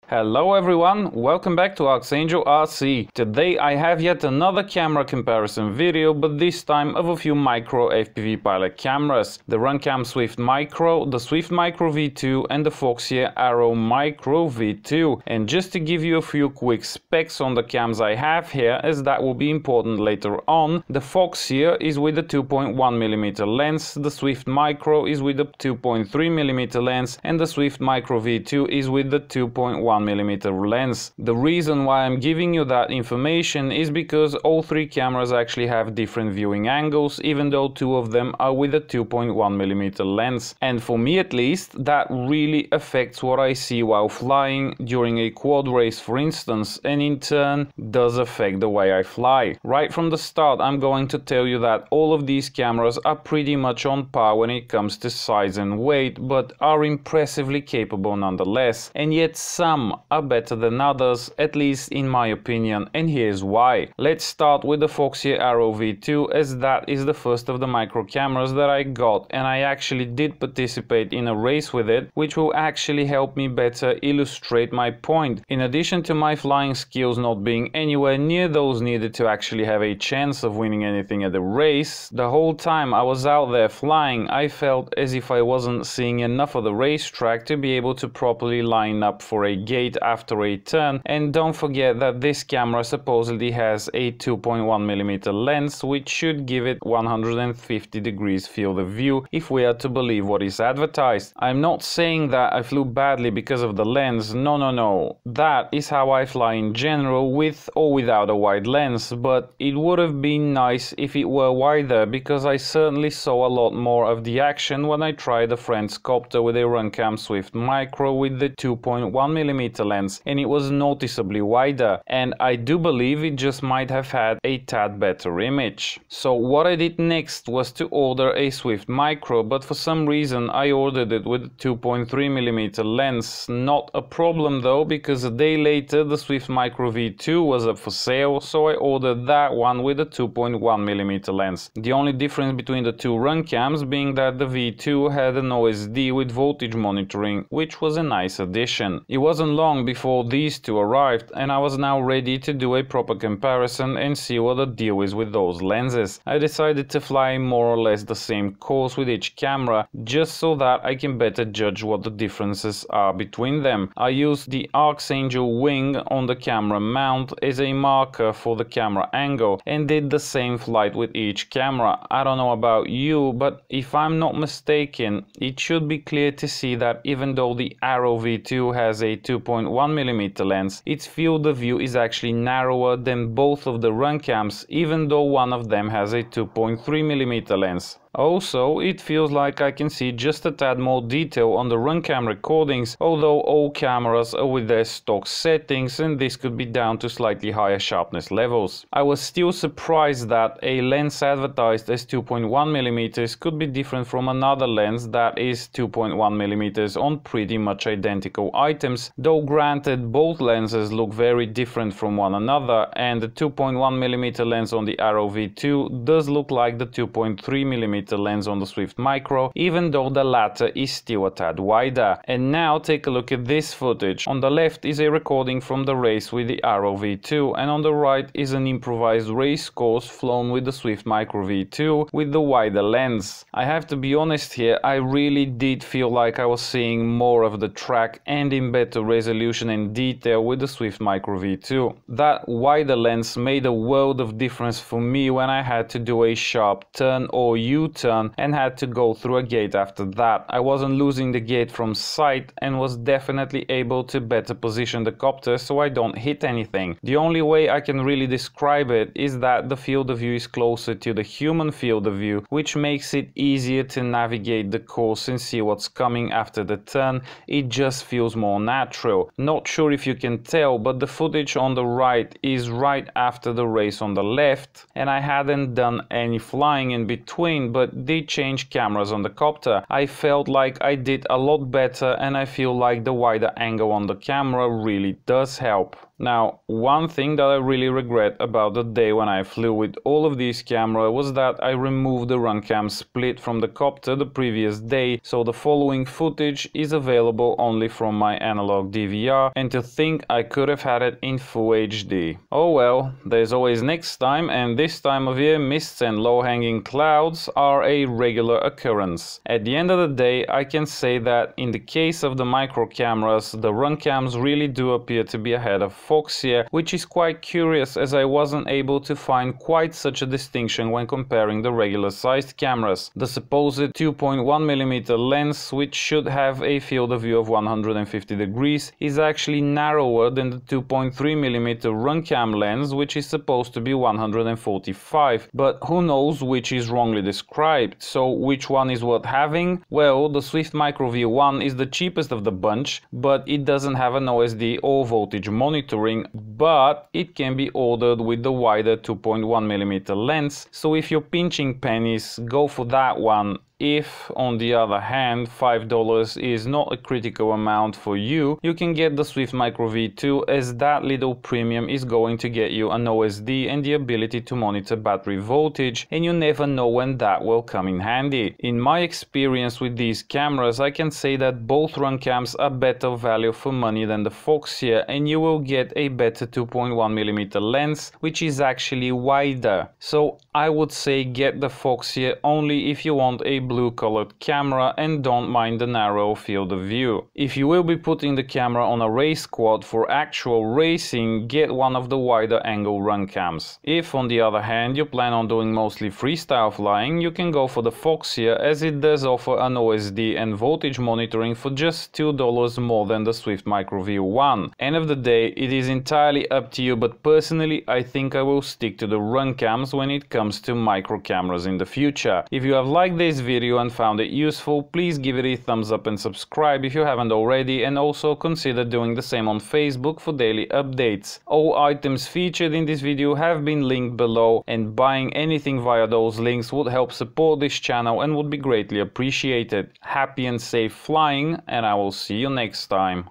Hello everyone, welcome back to ArxangelRC. Today I have yet another camera comparison video, but this time of a few micro FPV pilot cameras. The RunCam Swift Micro, the Swift Micro V2 and the Foxeer Arrow Micro V2. And just to give you a few quick specs on the cams I have here, as that will be important later on, the Foxeer is with a 2.1mm lens, the Swift Micro is with a 2.3mm lens, and the Swift Micro V2 is with the 2.1mm lens. The reason why I'm giving you that information is because all three cameras actually have different viewing angles, even though two of them are with a 2.1mm lens. And for me at least, that really affects what I see while flying during a quad race, for instance, and in turn does affect the way I fly. Right from the start, I'm going to tell you that all of these cameras are pretty much on par when it comes to size and weight, but are impressively capable nonetheless. And yet some are better than others, at least in my opinion, and here's why. Let's start with the Foxeer Arrow V2, as that is the first of the micro cameras that I got, and I actually did participate in a race with it, which will actually help me better illustrate my point. In addition to my flying skills not being anywhere near those needed to actually have a chance of winning anything at the race, the whole time I was out there flying, I felt as if I wasn't seeing enough of the racetrack to be able to properly line up for a gate after a turn. And don't forget that this camera supposedly has a 2.1mm lens, which should give it 150 degrees field of view if we are to believe what is advertised. I'm not saying that I flew badly because of the lens, no. That is how I fly in general, with or without a wide lens, but it would have been nice if it were wider, because I certainly saw a lot more of the action when I tried a friend's copter with a RunCam Swift Micro with the 2.1mm lens, and it was noticeably wider, and I do believe it just might have had a tad better image. So what I did next was to order a Swift Micro, but for some reason I ordered it with a 2.3mm lens. Not a problem though, because a day later the Swift Micro V2 was up for sale, so I ordered that one with a 2.1mm lens. The only difference between the two RunCams being that the V2 had an OSD with voltage monitoring, which was a nice addition. It wasn't long before these two arrived, and I was now ready to do a proper comparison and see what the deal is with those lenses. I decided to fly more or less the same course with each camera, just so that I can better judge what the differences are between them. I used the Arxangel wing on the camera mount as a marker for the camera angle, and did the same flight with each camera. I don't know about you, but if I'm not mistaken, it should be clear to see that even though the Arrow V2 has a 2.1mm lens, its field of view is actually narrower than both of the RunCams, even though one of them has a 2.3mm lens. Also, it feels like I can see just a tad more detail on the RunCam recordings, although all cameras are with their stock settings, and this could be down to slightly higher sharpness levels. I was still surprised that a lens advertised as 2.1mm could be different from another lens that is 2.1mm on pretty much identical items, though granted both lenses look very different from one another, and the 2.1mm lens on the Arrow V2 does look like the 2.3mm lens on the Swift Micro, even though the latter is still a tad wider. And now take a look at this footage. On the left is a recording from the race with the Arrow V2, and on the right is an improvised race course flown with the Swift Micro V2 with the wider lens. I have to be honest here, I really did feel like I was seeing more of the track and in better resolution and detail with the Swift Micro V2. That wider lens made a world of difference for me when I had to do a sharp turn or U-turn and had to go through a gate after that. I wasn't losing the gate from sight and was definitely able to better position the copter so I don't hit anything. The only way I can really describe it is that the field of view is closer to the human field of view, which makes it easier to navigate the course and see what's coming after the turn. It just feels more natural. Not sure if you can tell, but the footage on the right is right after the race on the left, and I hadn't done any flying in between, but did change cameras on the copter. I felt like I did a lot better, and I feel like the wider angle on the camera really does help. Now, one thing that I really regret about the day when I flew with all of these cameras was that I removed the RunCam split from the copter the previous day, so the following footage is available only from my analog DVR, and to think I could have had it in Full HD. Oh well, there's always next time, and this time of year mists and low-hanging clouds are a regular occurrence. At the end of the day, I can say that in the case of the micro cameras, the RunCams really do appear to be ahead of Foxeer, which is quite curious as I wasn't able to find quite such a distinction when comparing the regular sized cameras. The supposed 2.1mm lens, which should have a field of view of 150 degrees, is actually narrower than the 2.3mm RunCam lens, which is supposed to be 145, but who knows which is wrongly described. So which one is worth having? Well, the Swift Micro V1 is the cheapest of the bunch, but it doesn't have an OSD or voltage monitoring, but it can be ordered with the wider 2.1mm lens, so if you're pinching pennies, go for that one. If, on the other hand, $5 is not a critical amount for you, you can get the Swift Micro V2, as that little premium is going to get you an OSD and the ability to monitor battery voltage, and you never know when that will come in handy. In my experience with these cameras, I can say that both RunCams are better value for money than the Foxeer, and you will get a better 2.1mm lens, which is actually wider. So I would say get the Foxeer only if you want a blue colored camera and don't mind the narrow field of view. If you will be putting the camera on a race quad for actual racing, get one of the wider angle RunCams. If, on the other hand, you plan on doing mostly freestyle flying, you can go for the Foxeer, as it does offer an OSD and voltage monitoring for just $2 more than the Swift Micro V1. End of the day, it is entirely up to you, but personally I think I will stick to the RunCams when it comes to micro cameras in the future. If you have liked this video and found it useful, please give it a thumbs up and subscribe if you haven't already, and also consider doing the same on Facebook for daily updates. All items featured in this video have been linked below, and buying anything via those links would help support this channel and would be greatly appreciated. Happy and safe flying, and I will see you next time.